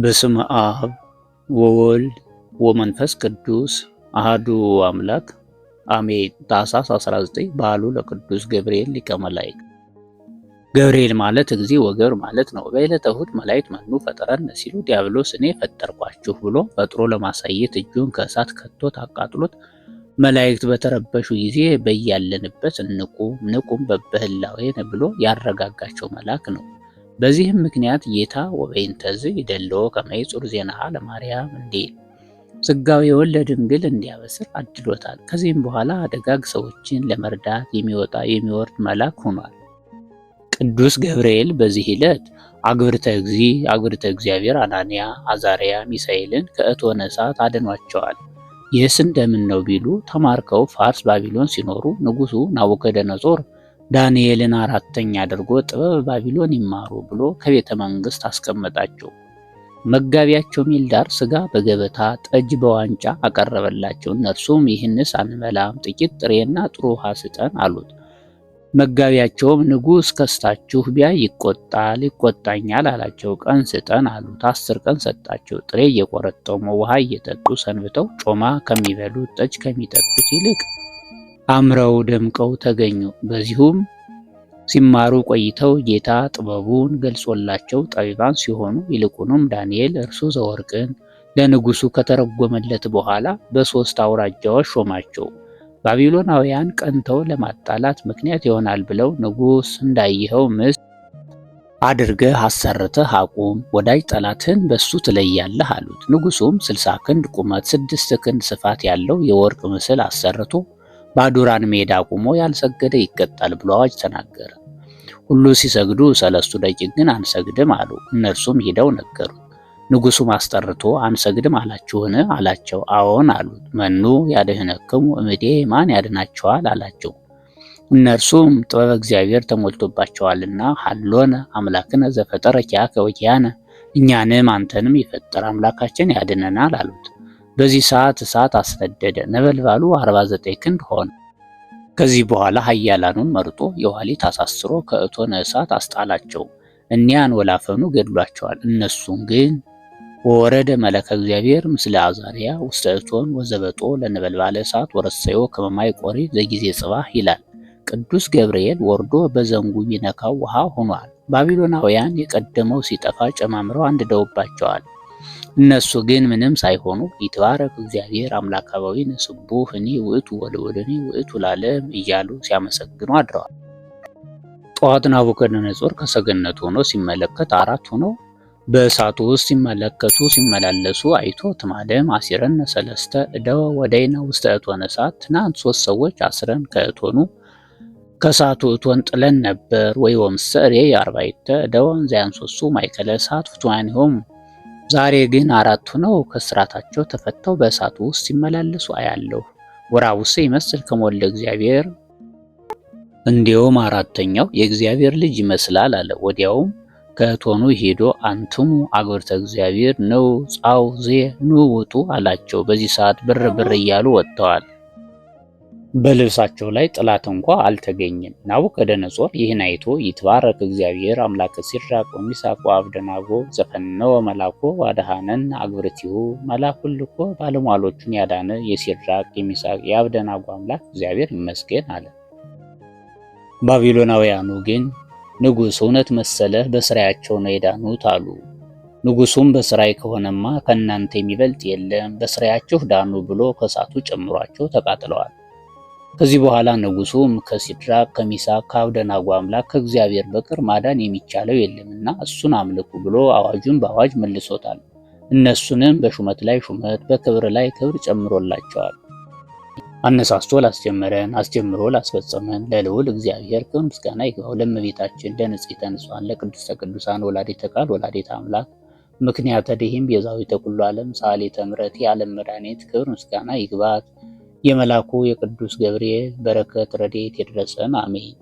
በስመ አብ ወወልድ ወመንፈስ ቅዱስ አሐዱ አምላክ አሜን። ታኅሳስ 19 በዓሉ ለቅዱስ ገብርኤል ሊቀ መላእክት። ገብርኤል ማለት እግዚእ ወገብር ማለት ነው። በዕለተ እሑድ መላእክት መኑ ፈጠረነ ሲሉ ዲያብሎስ እኔ ፈጠርኳችሁ ብሎ ፈጥሮ ለማሳየት እጁን ከእሳት ከቶት አቃጥሎት መላእክት በተረበሹ ጊዜ በያለንበት ንቁም በበህላዌነ ብሎ ያረጋጋቸው መልአክ ነው። በዚህም ምክንያት ጌታ ወበይንተዝ ይደልዎ ከመ ይጹር ዜናሃ ለማርያም እንዲል ሥጋዌውን ለድንግል እንዲያበስር አድሎታል። ከዚህም በኋላ ደጋግ ሰዎችን ለመርዳት የሚወጣ የሚወርድ መልአክ ሆኗል። ቅዱስ ገብርኤል በዚህ ዕለት አግብርተ እግዚአብሔር አናንያ፣ አዛርያ፣ ሚሳኤልን ከእቶነ እሳት አድኗቸዋል። ይህስ እንደምን ነው ቢሉ ተማርከው ፋርስ ባቢሎን ሲኖሩ ንጉሡ ናቡከደነጾር ዳንኤልን አራተኛ አድርጎ ጥበብ ባቢሎን ይማሩ ብሎ ከቤተ መንግሥት አስቀመጣቸው። መጋቢያቸው ሚልዳር ሥጋ በገበታ ጠጅ በዋንጫ አቀረበላቸው። እነርሱም ይህንስ አንበላም፣ ጥቂት ጥሬና ጥሩ ውሃ ስጠን አሉት። መጋቢያቸውም ንጉሥ ከስታችሁ ቢያይ ይቆጣኛል አላቸው። ቀን ስጠን አሉት። 10 ቀን ሰጣቸው። ጥሬ እየቆረጠሙ ውሃ እየጠጡ ሰንብተው ጮማ ከሚበሉት ጠጅ ከሚጠጡት ይልቅ አምረው ደምቀው ተገኙ። በዚሁም ሲማሩ ቆይተው ጌታ ጥበቡን ገልጾላቸው ጠቢባን ሲሆኑ ይልቁንም ዳንኤል እርሱ ዘወርቅን ለንጉሡ ከተረጎመለት በኋላ በ3 አውራጃዎች ሾማቸው። ባቢሎናውያን ቀንተው ለማጣላት ምክንያት ይሆናል ብለው ንጉሥ እንዳይኸው ምስል አድርገህ አሰርተህ አቁም፣ ወዳጅ ጠላትን በሱ ትለያለህ አሉት። ንጉሡም 60 ክንድ ቁመት 6 ክንድ ስፋት ያለው የወርቅ ምስል አሰርቶ በአዱራን ሜዳ አቁሞ ያልሰገደ ይቀጣል ብሎ አዋጅ ተናገረ። ሁሉ ሲሰግዱ 3 ደቂቅ ግን አንሰግድም አሉ። እነርሱም ሄደው ነገሩት። ንጉሡም አስጠርቶ አንሰግድም አላችሁን አላቸው። አዎን አሉት። መኑ ያድኅነክሙ እምኔ ማን ያድናቸዋል አላቸው። እነርሱም ጥበበ እግዚአብሔር ተሞልቶባቸዋልና ሀሎነ አምላክነ ዘፈጠረ ኪያከ ወኪያነ፣ እኛንም አንተንም የፈጠረ አምላካችን ያድነናል አሉት። በዚህ ሰዓት እሳት አስነደደ። ነበልባሉ 49 ክንድ ሆነ። ከዚህ በኋላ ኃያላኑን መርጦ የኋሊት አሳስሮ ከእቶነ እሳት አስጣላቸው። እኒያን ወላፈኑ ገድሏቸዋል። እነሱን ግን ወረደ መለከ እግዚአብሔር ምስለ አዛርያ ውስተ እቶን ወዘበጦ ለነበልባለ እሳት ወረሰዮ ከመ ማይ ቆሪት ዘጊዜ ጽባህ ይላል። ቅዱስ ገብርኤል ወርዶ በዘንጉ ቢነካው ውሃ ሆኗል። ባቢሎናውያን የቀደመው ሲጠፋ ጨማምረው አንድደውባቸዋል። እነሱ ግን ምንም ሳይሆኑ ይትባረክ እግዚአብሔር አምላከ አበዊነ ስቡሕ እኒ ውእቱ ወልዑልኒ ውእቱ ለዓለም እያሉ ሲያመሰግኑ አድረዋል። ጠዋት ናቡከደነጾር ከሰገነት ሆኖ ሲመለከት 4 ሆነው በእሳቱ ውስጥ ሲመላለሱ አይቶ ትማደም አሲረነ 3 እደወ ወደይነ ውስተ እቶነ እሳት፣ ትናንት 3 ሰዎች አስረን ከእሳቱ እቶን ጥለን ነበር። ወይ ወምሰሬ 40 እደወ ዘያንሶሱ ማእከለ እሳት ፍቱዋንሆሙ፣ ዛሬ ግን 4 ሆነው ከስራታቸው ተፈተው በእሳቱ ውስጥ ሲመላለሱ አያለሁ። ወራውሴ ይመስል ከሞለ እግዚአብሔር፣ እንዲያውም 4ተኛው የእግዚአብሔር ልጅ ይመስላል አለ። ወዲያውም ከእቶኑ ሄዶ አንትሙ አግብርተ እግዚአብሔር ነው ጻው ኑ ውጡ አላቸው። በዚህ ሰዓት ብር እያሉ ወጥተዋል። በልብሳቸው ላይ ጥላት እንኳ አልተገኘም። ናቡከደነጾር ይህን አይቶ ይትባረክ እግዚአብሔር አምላከ ሲድራቅ ወሚሳቅ ወአብደናጎ ዘፈነወ መላኮ ወአድኃነነ አግብርቲሁ፣ መላኩን ልኮ ባለሟሎቹን ያዳነ የሲድራቅ የሚሳቅ የአብደናጎ አምላክ እግዚአብሔር ይመስገን አለ። ባቢሎናውያኑ ግን ንጉሥ እውነት መሰለህ በስራያቸው ነው የዳኑት አሉ። ንጉሡም በስራይ ከሆነማ ከእናንተ የሚበልጥ የለም፣ በስራያችሁ ዳኑ ብሎ ከእሳቱ ጨምሯቸው ተቃጥለዋል። ከዚህ በኋላ ንጉሡም ከሲድራቅ ከሚሳቅ ከአብደናጎ አምላክ ከእግዚአብሔር በቀር ማዳን የሚቻለው የለምና እሱን አምልኩ ብሎ አዋጁን በአዋጅ መልሶታል። እነሱንም በሹመት ላይ ሹመት በክብር ላይ ክብር ጨምሮላቸዋል። አነሳስቶ ላስጀመረን አስጀምሮ ላስፈጸመን ለልዑል እግዚአብሔር ክብር ምስጋና ይግባው። ለእመቤታችን ለንጽሕተ ንጹሐን ለቅድስተ ቅዱሳን ወላዲተ ቃል ወላዲተ አምላክ ምክንያተ ድኂን ቤዛዊተ ኩሉ ዓለም ሰአሊተ ምሕረት የዓለም መድኃኒት ክብር ምስጋና ይግባት። የመላኩ የቅዱስ ገብርኤል በረከት ረድኤት ይድረሰን። አሜን።